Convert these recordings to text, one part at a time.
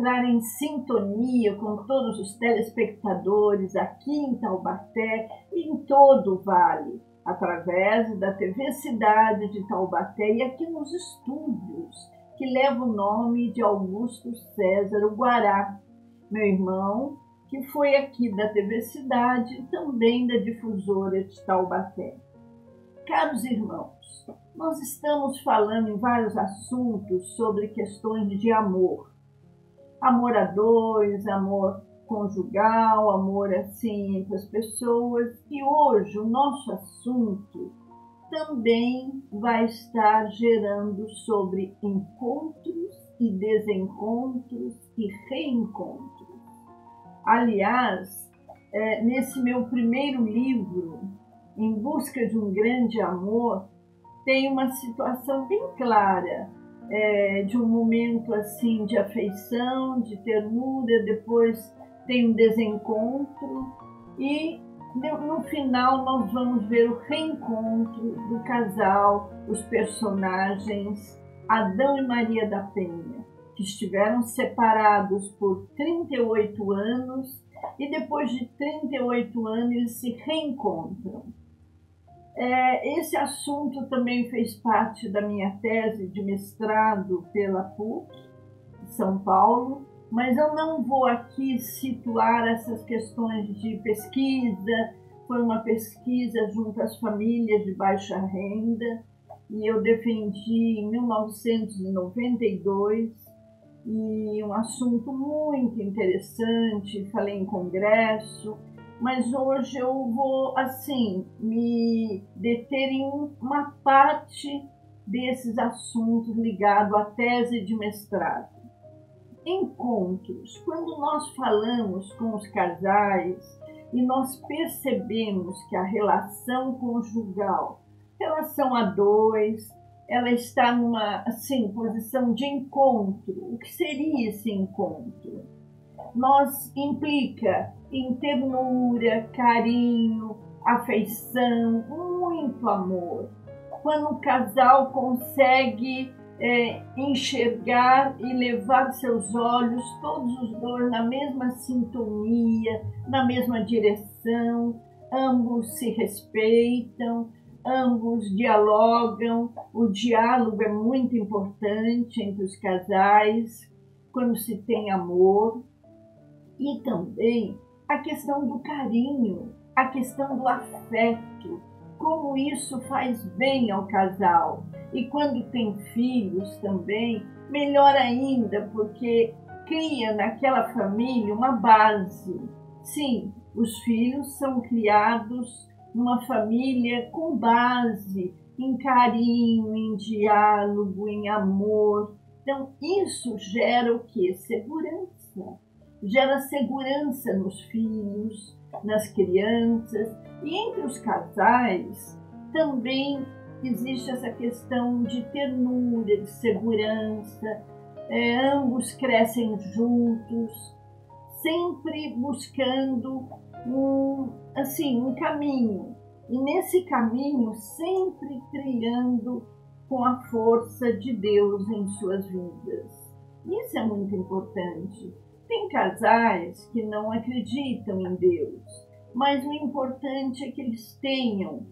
entrar em sintonia com todos os telespectadores aqui em Taubaté e em todo o Vale, através da TV Cidade de Taubaté e aqui nos estúdios, que leva o nome de Augusto César Guará, meu irmão, que foi aqui da TV Cidade e também da difusora de Taubaté. Caros irmãos, nós estamos falando em vários assuntos sobre questões de amor. Amor a dois, amor conjugal, amor assim entre as pessoas. E hoje o nosso assunto também vai estar gerando sobre encontros e desencontros e reencontros. Aliás, nesse meu primeiro livro, Em Busca de um Grande Amor, tem uma situação bem clara de um momento assim de afeição, de ternura, depois tem um desencontro e no final nós vamos ver o reencontro do casal, os personagens Adão e Maria da Penha, que estiveram separados por 38 anos e depois de 38 anos eles se reencontram. Esse assunto também fez parte da minha tese de mestrado pela PUC de São Paulo, mas eu não vou aqui situar essas questões de pesquisa. Foi uma pesquisa junto às famílias de baixa renda e eu defendi em 1992 e um assunto muito interessante, falei em congresso, mas hoje eu vou assim me deter em uma parte desses assuntos ligados à tese de mestrado. Encontros. Quando nós falamos com os casais e nós percebemos que a relação conjugal, relação a dois, ela está numa posição de encontro. O que seria esse encontro? Nós implica em ternura, carinho, afeição, muito amor. Quando o casal consegue enxergar e levar seus olhos, todos os dois na mesma sintonia, na mesma direção, ambos se respeitam, ambos dialogam. O diálogo é muito importante entre os casais, quando se tem amor. E também a questão do carinho, a questão do afeto, como isso faz bem ao casal. E quando tem filhos também, melhor ainda, porque cria naquela família uma base. Sim, os filhos são criados numa família com base em carinho, em diálogo, em amor. Então, isso gera o quê? Segurança. Gera segurança nos filhos, nas crianças e entre os casais também existe essa questão de ternura, de segurança. Ambos crescem juntos, sempre buscando um caminho e nesse caminho sempre trilhando com a força de Deus em suas vidas. Isso é muito importante. Tem casais que não acreditam em Deus, mas o importante é que eles tenham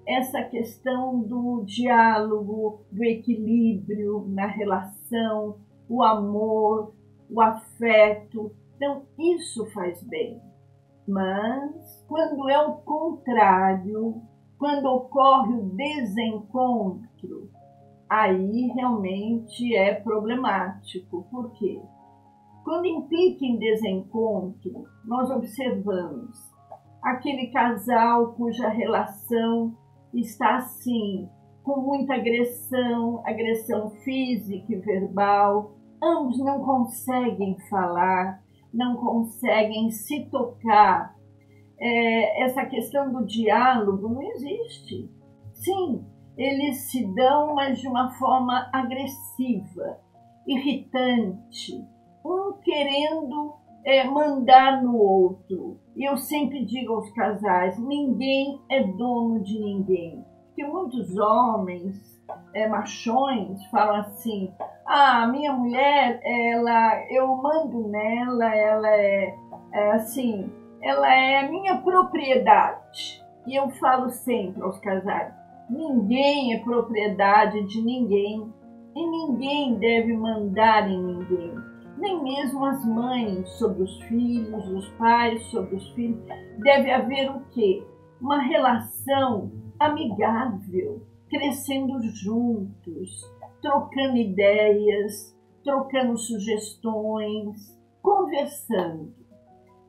essa questão do diálogo, do equilíbrio na relação, o amor, o afeto. Então, isso faz bem. Mas, quando é o contrário, quando ocorre o desencontro, aí realmente é problemático. Por quê? Quando implica em desencontro, nós observamos aquele casal cuja relação está assim, com muita agressão física e verbal. Ambos não conseguem falar, não conseguem se tocar. Essa questão do diálogo não existe. Sim, eles se dão, mas de uma forma agressiva, irritante, um querendo mandar no outro. E eu sempre digo aos casais, ninguém é dono de ninguém. que muitos homens machões falam assim: ah, minha mulher, eu mando nela, ela assim, ela é a minha propriedade. E eu falo sempre aos casais: ninguém é propriedade de ninguém e ninguém deve mandar em ninguém. Nem mesmo as mães sobre os filhos, os pais sobre os filhos. Deve haver o quê? Uma relação amigável, crescendo juntos, trocando ideias, trocando sugestões, conversando.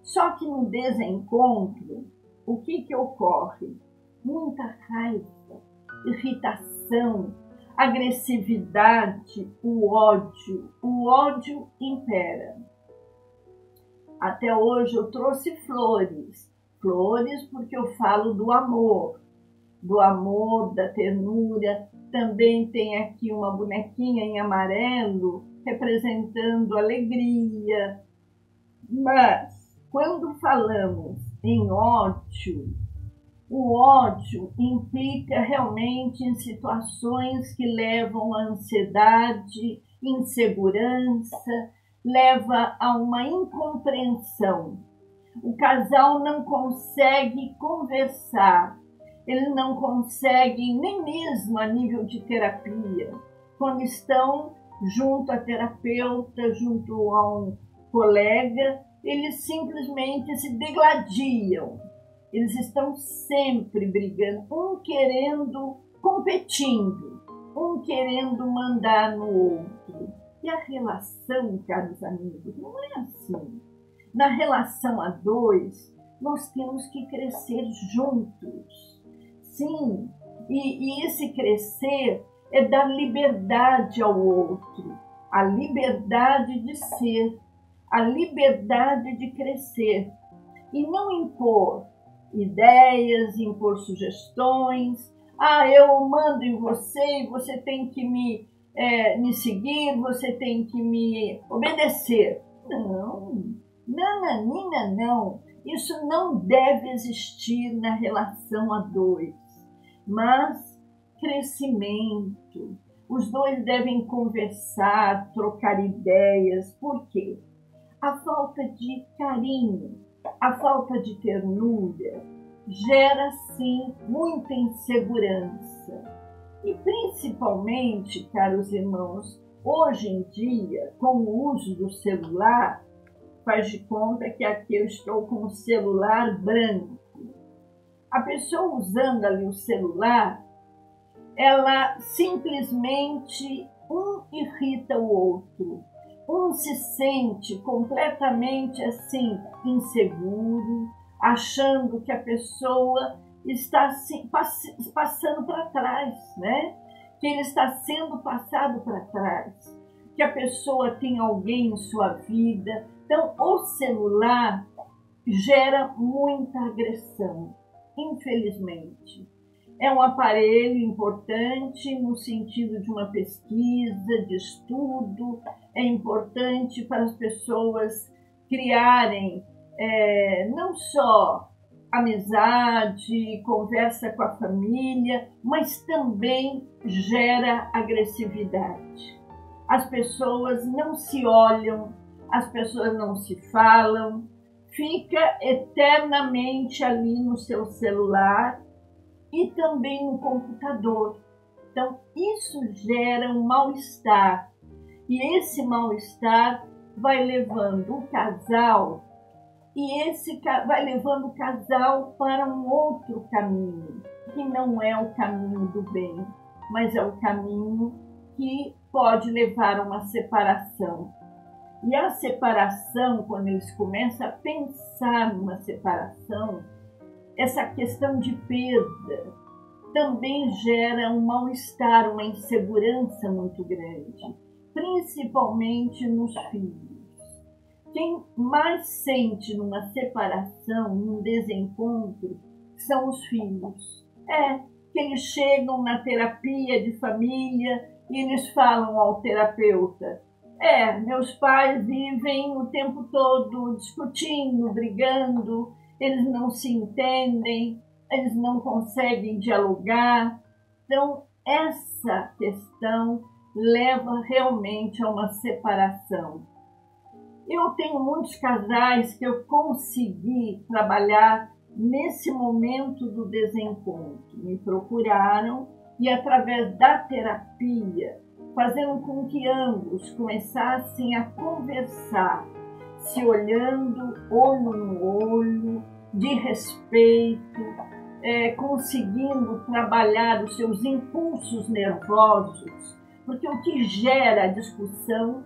Só que no desencontro, o que ocorre? Muita raiva, irritação, agressividade, o ódio impera. Até hoje eu trouxe flores porque eu falo do amor, da ternura. Também tem aqui uma bonequinha em amarelo representando alegria. Mas quando falamos em ódio, o ódio implica realmente em situações que levam à ansiedade, insegurança, leva a uma incompreensão. O casal não consegue conversar, eles não conseguem nem mesmo a nível de terapia. Quando estão junto à terapeuta, junto a um colega, eles simplesmente se degladiam. Eles estão sempre brigando, um querendo, competindo, um querendo mandar no outro. E a relação, caros amigos, não é assim. Na relação a dois, nós temos que crescer juntos. Sim, e esse crescer é dar liberdade ao outro, a liberdade de ser, a liberdade de crescer. E não impor ideias, impor sugestões. Ah, eu mando em você e você tem que me seguir, você tem que me obedecer. Não, nananina não. Isso não deve existir na relação a dois, mas crescimento. Os dois devem conversar, trocar ideias. Por quê? A falta de carinho, a falta de ternura gera, sim, muita insegurança. E principalmente, caros irmãos, hoje em dia, com o uso do celular, faz de conta que aqui eu estou com o celular branco. A pessoa usando ali o celular, ela simplesmente irrita o outro. Se sente completamente assim, inseguro, achando que a pessoa está assim, passando para trás, né? Que ele está sendo passado para trás, que a pessoa tem alguém em sua vida. Então, o celular gera muita agressão, infelizmente. É um aparelho importante no sentido de uma pesquisa, de estudo. É importante para as pessoas criarem não só amizade, conversa com a família, mas também gera agressividade. As pessoas não se olham, as pessoas não se falam, fica eternamente ali no seu celular e também no computador. Então, isso gera um mal-estar. E esse mal-estar vai levando o casal, vai levando o casal para um outro caminho, que não é o caminho do bem, mas é o caminho que pode levar a uma separação. E a separação, quando eles começam a pensar numa separação, essa questão de perda também gera um mal-estar, uma insegurança muito grande, principalmente nos filhos. Quem mais sente numa separação, num desencontro, são os filhos. Que eles chegam na terapia de família e eles falam ao terapeuta: meus pais vivem o tempo todo discutindo, brigando, eles não se entendem, eles não conseguem dialogar. Então, essa questão leva realmente a uma separação. Eu tenho muitos casais que eu consegui trabalhar nesse momento do desencontro. Me procuraram e, através da terapia, fazendo com que ambos começassem a conversar, se olhando olho no olho, de respeito, conseguindo trabalhar os seus impulsos nervosos, porque o que gera a discussão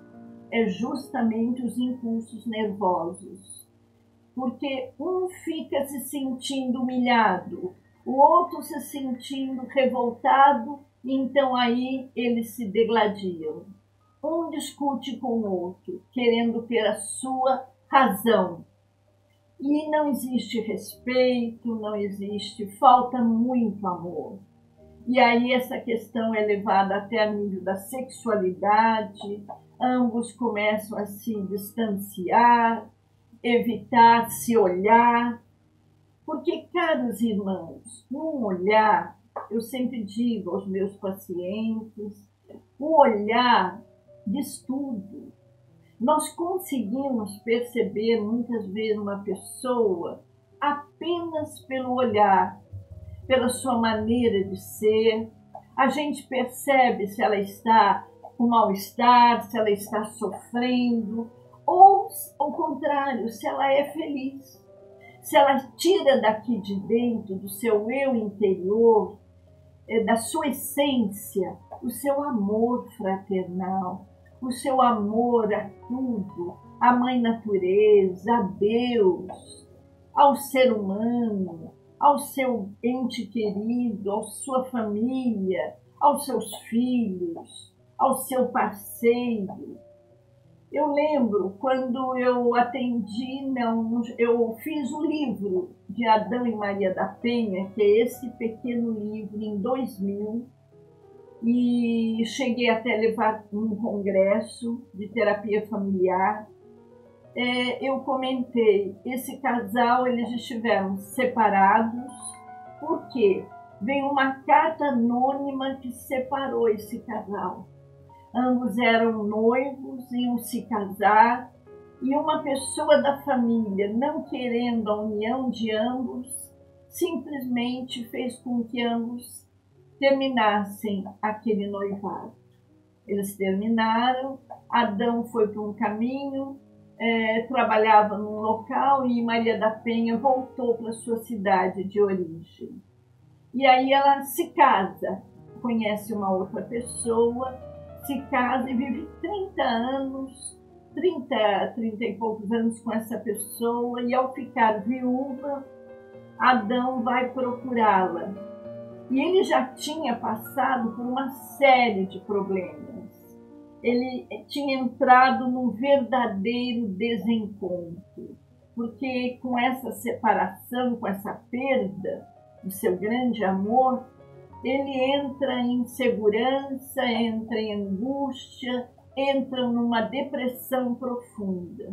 é justamente os impulsos nervosos. Porque um fica se sentindo humilhado, o outro se sentindo revoltado, e então aí eles se degladiam. Um discute com o outro, querendo ter a sua razão. E não existe respeito, não existe, falta muito amor. E aí essa questão é levada até a nível da sexualidade, ambos começam a se distanciar, evitar se olhar. Porque, caros irmãos, um olhar, eu sempre digo aos meus pacientes, o olhar diz tudo. Nós conseguimos perceber muitas vezes uma pessoa apenas pelo olhar, pela sua maneira de ser. A gente percebe se ela está com mal-estar, se ela está sofrendo, ou, ao contrário, se ela é feliz. Se ela tira daqui de dentro, do seu eu interior, da sua essência, o seu amor fraternal, o seu amor a tudo, à Mãe Natureza, a Deus, ao ser humano, ao seu ente querido, à sua família, aos seus filhos, ao seu parceiro. Eu lembro quando eu atendi, eu fiz o livro de Adão e Maria da Penha, que é esse pequeno livro, em 2000, e cheguei até levar um congresso de terapia familiar. Eu comentei, esse casal, eles estiveram separados, porque veio uma carta anônima que separou esse casal. Ambos eram noivos, iam se casar, e uma pessoa da família, não querendo a união de ambos, simplesmente fez com que ambos terminassem aquele noivado. Eles terminaram, Adão foi para um caminho, trabalhava num local, e Maria da Penha voltou para sua cidade de origem. E aí ela se casa, conhece uma outra pessoa, se casa e vive 30 anos, 30 e poucos anos com essa pessoa, e ao ficar viúva, Adão vai procurá-la. E ele já tinha passado por uma série de problemas. Ele tinha entrado num verdadeiro desencontro, porque com essa separação, com essa perda do seu grande amor, ele entra em insegurança, entra em angústia, entra numa depressão profunda.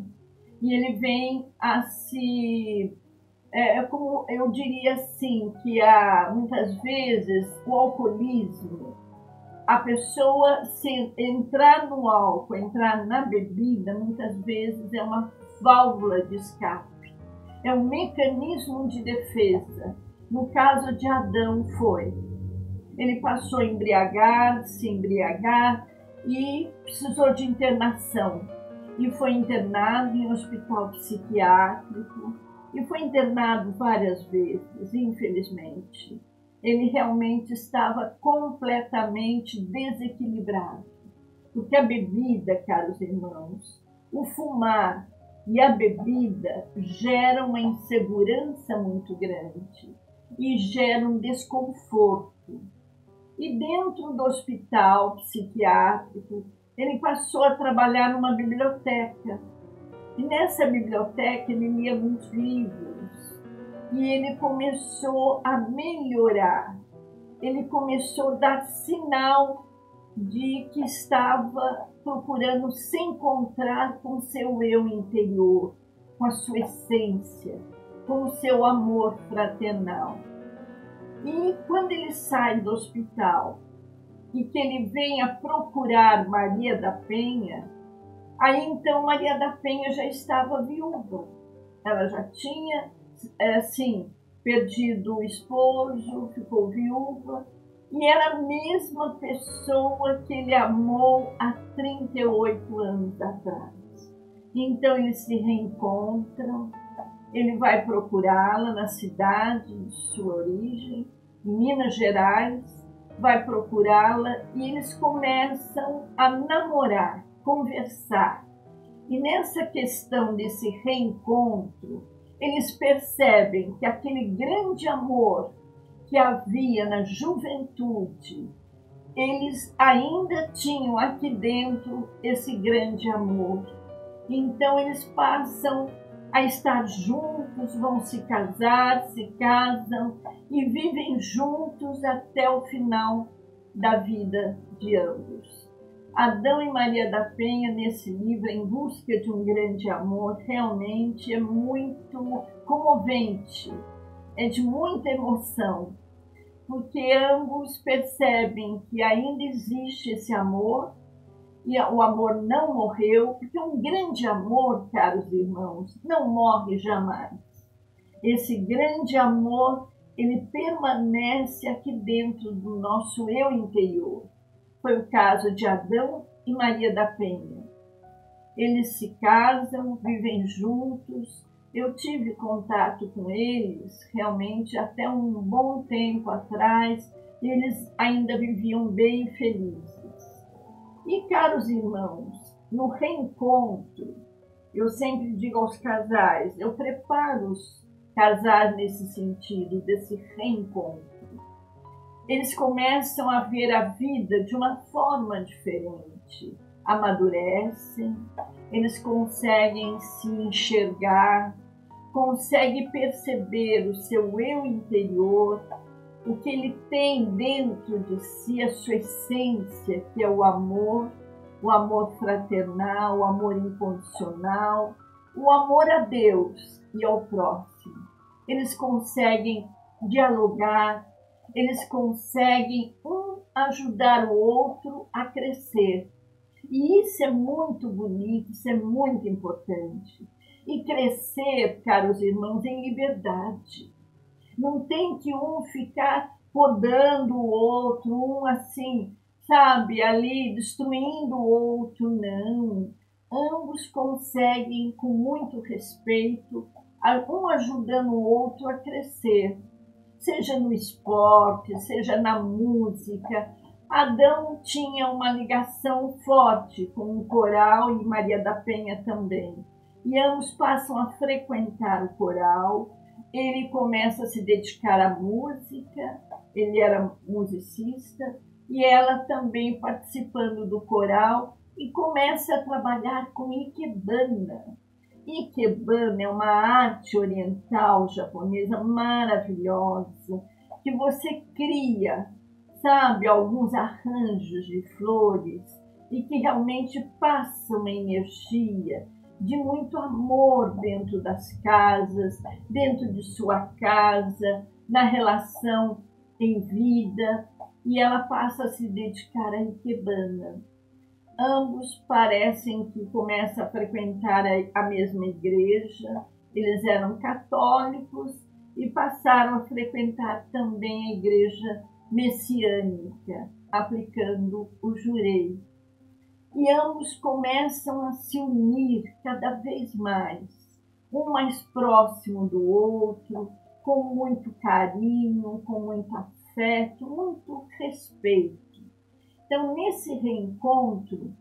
E ele vem a se... como eu diria assim, que muitas vezes o alcoolismo, a pessoa se entrar no álcool, entrar na bebida, muitas vezes é uma válvula de escape, é um mecanismo de defesa. No caso de Adão foi. Ele passou a se embriagar e precisou de internação. E foi internado em um hospital psiquiátrico e foi internado várias vezes, infelizmente. Ele realmente estava completamente desequilibrado. Porque a bebida, caros irmãos, o fumar e a bebida geram uma insegurança muito grande e geram desconforto. E dentro do hospital psiquiátrico, ele passou a trabalhar numa biblioteca. E nessa biblioteca ele lia muitos livros. E ele começou a melhorar. Ele começou a dar sinal de que estava procurando se encontrar com o seu eu interior, com a sua essência, com o seu amor fraternal. E quando ele sai do hospital e que ele vem a procurar Maria da Penha, aí então Maria da Penha já estava viúva. Ela já tinha, assim, perdido o esposo, ficou viúva, e era a mesma pessoa que ele amou há 38 anos atrás. Então eles se reencontram, ele vai procurá-la na cidade de sua origem, em Minas Gerais, vai procurá-la e eles começam a namorar, conversar. E nessa questão desse reencontro, eles percebem que aquele grande amor que havia na juventude, eles ainda tinham aqui dentro esse grande amor. Então eles passam a estar juntos, vão se casar, se casam e vivem juntos até o final da vida de ambos. Adão e Maria da Penha, nesse livro, Em Busca de um Grande Amor, realmente é muito comovente, é de muita emoção, porque ambos percebem que ainda existe esse amor e o amor não morreu, porque um grande amor, caros irmãos, não morre jamais. Esse grande amor, ele permanece aqui dentro do nosso eu interior. Foi o caso de Adão e Maria da Penha. Eles se casam, vivem juntos. Eu tive contato com eles realmente até um bom tempo atrás. Eles ainda viviam bem felizes. E, caros irmãos, no reencontro, eu sempre digo aos casais, eu preparo os casais nesse sentido, desse reencontro. Eles começam a ver a vida de uma forma diferente, amadurecem, eles conseguem se enxergar, conseguem perceber o seu eu interior, o que ele tem dentro de si, a sua essência, que é o amor fraternal, o amor incondicional, o amor a Deus e ao próximo. Eles conseguem dialogar, eles conseguem um ajudar o outro a crescer. E isso é muito bonito, isso é muito importante. E crescer, caros irmãos, em liberdade. Não tem que um ficar podando o outro, um assim, sabe, ali destruindo o outro, não. Ambos conseguem, com muito respeito, um ajudando o outro a crescer. Seja no esporte, seja na música. Adão tinha uma ligação forte com o coral e Maria da Penha também. E ambos passam a frequentar o coral. Ele começa a se dedicar à música, ele era musicista, e ela também participando do coral, e começa a trabalhar com ikebana. Ikebana é uma arte oriental japonesa maravilhosa, que você cria, sabe, alguns arranjos de flores, e que realmente passam uma energia de muito amor dentro das casas, dentro de sua casa, na relação em vida, e ela passa a se dedicar à ikebana. Ambos parecem que começam a frequentar a mesma igreja, eles eram católicos e passaram a frequentar também a igreja messiânica, aplicando o jurei. E ambos começam a se unir cada vez mais, um mais próximo do outro, com muito carinho, com muito afeto, muito respeito. Então, nesse reencontro,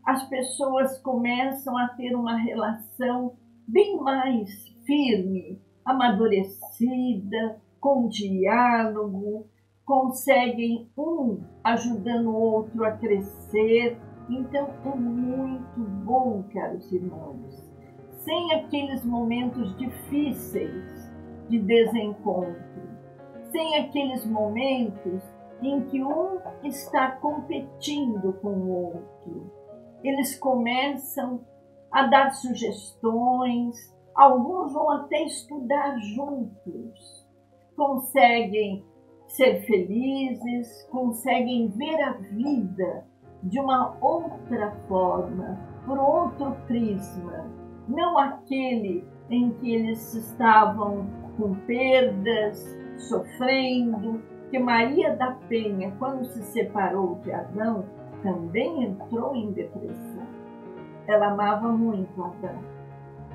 as pessoas começam a ter uma relação bem mais firme, amadurecida, com diálogo, conseguem um ajudando o outro a crescer. Então, é muito bom, caros irmãos, sem aqueles momentos difíceis de desencontro, sem aqueles momentos em que um está competindo com o outro. Eles começam a dar sugestões, alguns vão até estudar juntos, conseguem ser felizes, conseguem ver a vida de uma outra forma, por outro prisma, não aquele em que eles estavam com perdas, sofrendo, que Maria da Penha, quando se separou de Adão, também entrou em depressão. Ela amava muito Adão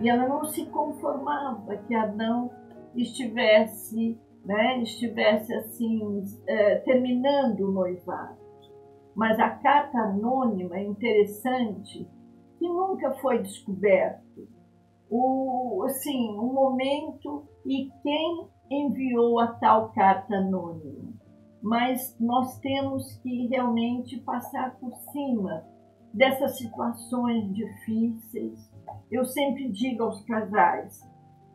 e ela não se conformava que Adão estivesse assim, terminando o noivado. Mas a carta anônima é interessante que nunca foi descoberto o momento e quem enviou a tal carta anônima. Mas nós temos que realmente passar por cima dessas situações difíceis. Eu sempre digo aos casais,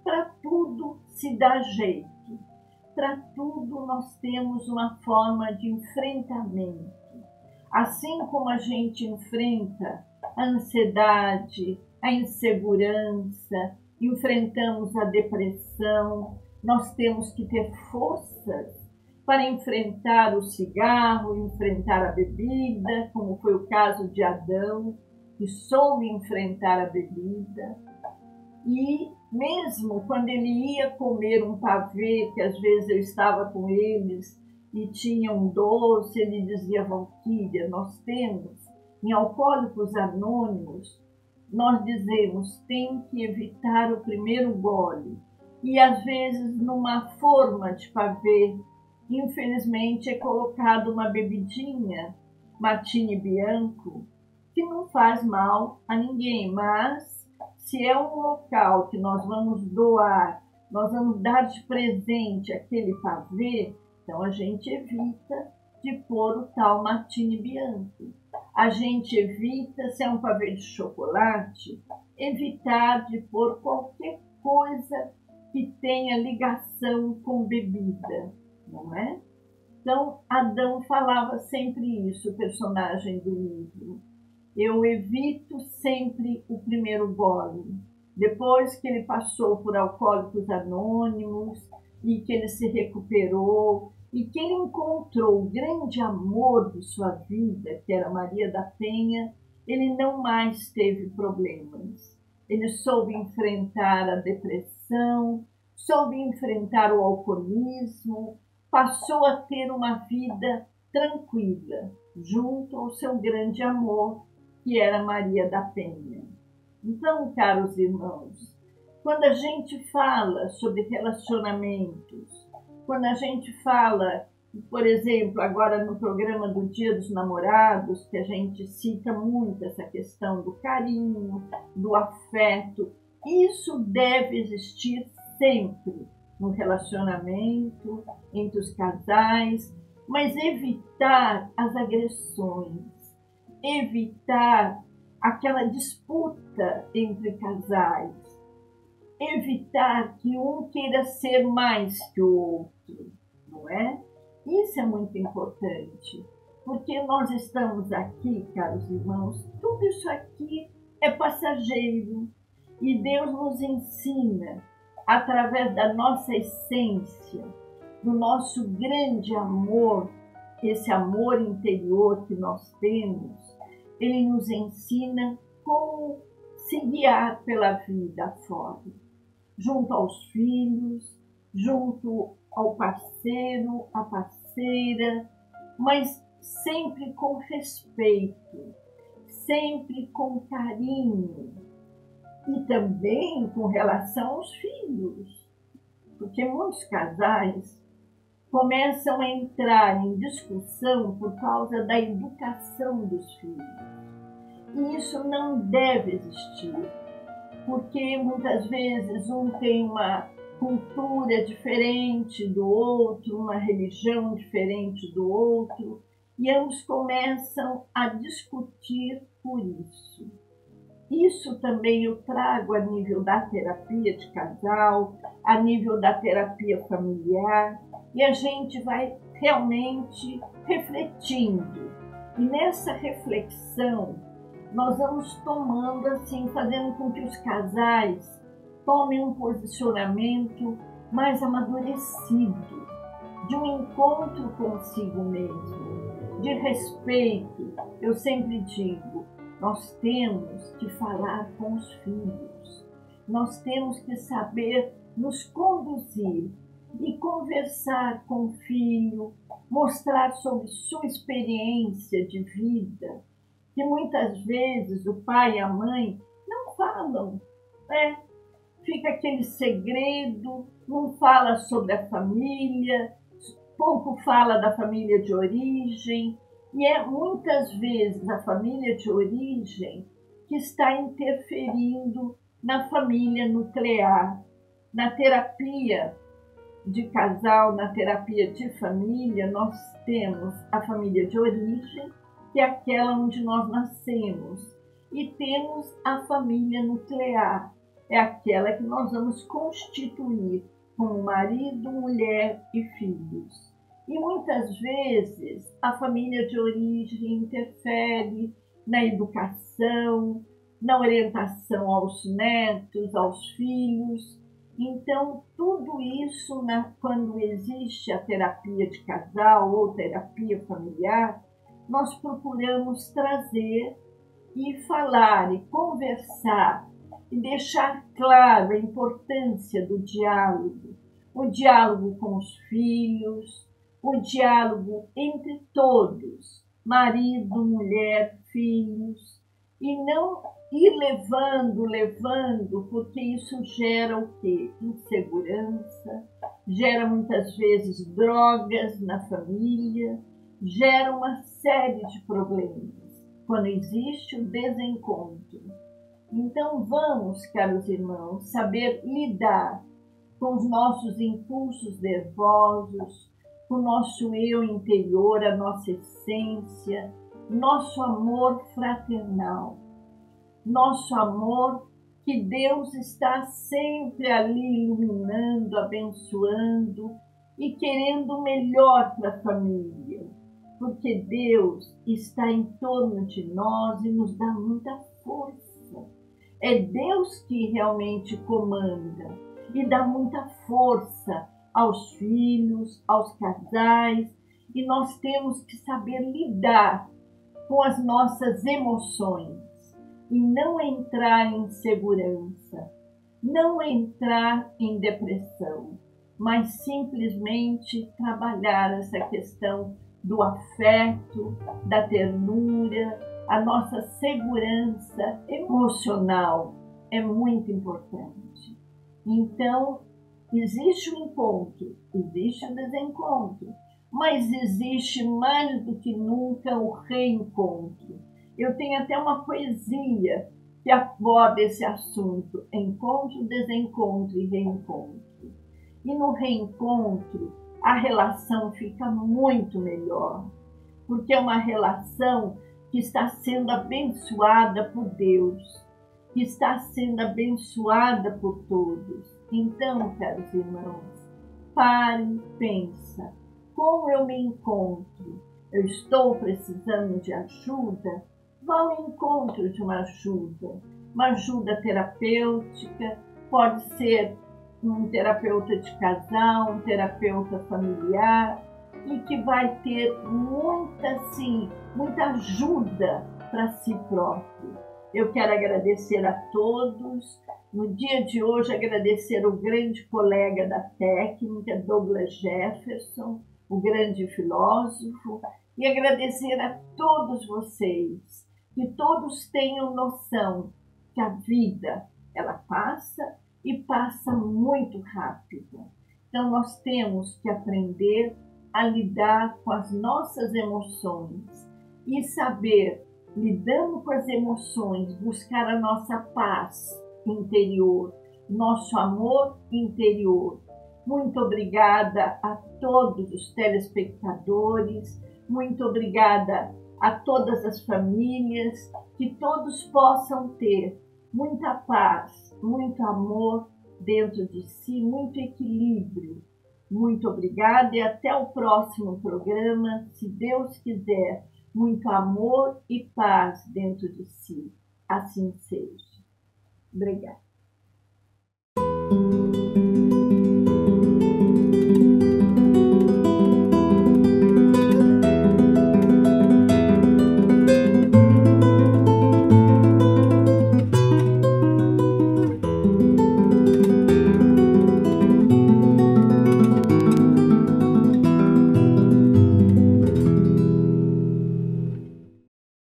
para tudo se dá jeito, para tudo nós temos uma forma de enfrentamento. Assim como a gente enfrenta a ansiedade, a insegurança, enfrentamos a depressão, nós temos que ter forças para enfrentar o cigarro, enfrentar a bebida, como foi o caso de Adão, que soube enfrentar a bebida. E mesmo quando ele ia comer um pavê, que às vezes eu estava com eles e tinha um doce, ele dizia: Valquíria, nós temos, em Alcoólicos Anônimos, nós dizemos, tem que evitar o primeiro gole. E às vezes numa forma de pavê, infelizmente é colocado uma bebidinha, Martini Bianco, que não faz mal a ninguém, mas se é um local que nós vamos doar, nós vamos dar de presente aquele pavê, então a gente evita de pôr o tal Martini Bianco. A gente evita, se é um pavê de chocolate, evitar de pôr qualquer coisa que tenha ligação com bebida, não é? Então, Adão falava sempre isso, o personagem do livro. Eu evito sempre o primeiro gole. Depois que ele passou por Alcoólicos Anônimos e que ele se recuperou e que ele encontrou o grande amor de sua vida, que era Maria da Penha, ele não mais teve problemas. Ele soube enfrentar a depressão, soube enfrentar o alcoolismo, passou a ter uma vida tranquila, junto ao seu grande amor, que era Maria da Penha. Então, caros irmãos, quando a gente fala sobre relacionamentos, quando a gente fala, por exemplo, agora no programa do Dia dos Namorados, que a gente cita muito essa questão do carinho, do afeto, isso deve existir sempre no relacionamento, entre os casais, mas evitar as agressões, evitar aquela disputa entre casais, evitar que um queira ser mais que o outro, não é? Isso é muito importante, porque nós estamos aqui, caros irmãos, tudo isso aqui é passageiro e Deus nos ensina, através da nossa essência, do nosso grande amor, esse amor interior que nós temos, Ele nos ensina como se guiar pela vida fora, junto aos filhos, junto ao parceiro, à parceira, mas sempre com respeito, sempre com carinho e também com relação aos filhos, porque muitos casais começam a entrar em discussão por causa da educação dos filhos. E isso não deve existir, porque muitas vezes um tem uma cultura diferente do outro, uma religião diferente do outro, e ambos começam a discutir por isso. Isso também eu trago a nível da terapia de casal, a nível da terapia familiar, e a gente vai realmente refletindo. E nessa reflexão, nós vamos tomando assim, fazendo com que os casais tomem um posicionamento mais amadurecido, de um encontro consigo mesmo, de respeito. Eu sempre digo, nós temos que falar com os filhos, nós temos que saber nos conduzir e conversar com o filho, mostrar sobre sua experiência de vida, que muitas vezes o pai e a mãe não falam, né? Fica aquele segredo, não fala sobre a família, pouco fala da família de origem, e é muitas vezes a família de origem que está interferindo na família nuclear. Na terapia de casal, na terapia de família, nós temos a família de origem, que é aquela onde nós nascemos, e temos a família nuclear, é aquela que nós vamos constituir como marido, mulher e filhos. E muitas vezes a família de origem interfere na educação, na orientação aos netos, aos filhos. Então, tudo isso, quando existe a terapia de casal ou terapia familiar, nós procuramos trazer e falar e conversar e deixar claro a importância do diálogo, o diálogo com os filhos, o diálogo entre todos, marido, mulher, filhos, e não ir levando, porque isso gera o quê? Insegurança, gera muitas vezes drogas na família, gera uma série de problemas quando existe o desencontro. Então vamos, caros irmãos, saber lidar com os nossos impulsos nervosos, com o nosso eu interior, a nossa essência, nosso amor fraternal, nosso amor que Deus está sempre ali iluminando, abençoando e querendo o melhor para a família, porque Deus está em torno de nós e nos dá muita força. É Deus que realmente comanda e dá muita força aos filhos, aos casais, e nós temos que saber lidar com as nossas emoções e não entrar em insegurança, não entrar em depressão, mas simplesmente trabalhar essa questão do afeto, da ternura, a nossa segurança emocional é muito importante. Então, existe o encontro, existe o desencontro, mas existe mais do que nunca o reencontro. Eu tenho até uma poesia que aborda esse assunto, encontro, desencontro e reencontro. E no reencontro, a relação fica muito melhor, porque é uma relação que está sendo abençoada por Deus, que está sendo abençoada por todos. Então, caros irmãos, pare, pensa, como eu me encontro? Eu estou precisando de ajuda? Vá ao encontro de uma ajuda terapêutica, pode ser um terapeuta de casal, um terapeuta familiar, e que vai ter muita ajuda para si próprio. Eu quero agradecer a todos. No dia de hoje, agradecer o grande colega da técnica, Douglas Jefferson, o grande filósofo, e agradecer a todos vocês, que todos tenham noção que a vida, ela passa e passa muito rápido. Então, nós temos que aprender a lidar com as nossas emoções e saber, lidando com as emoções, buscar a nossa paz interior, nosso amor interior. Muito obrigada a todos os telespectadores, muito obrigada a todas as famílias, que todos possam ter muita paz, muito amor dentro de si, muito equilíbrio. Muito obrigada e até o próximo programa, se Deus quiser. Muito amor e paz dentro de si. Assim seja. Obrigada.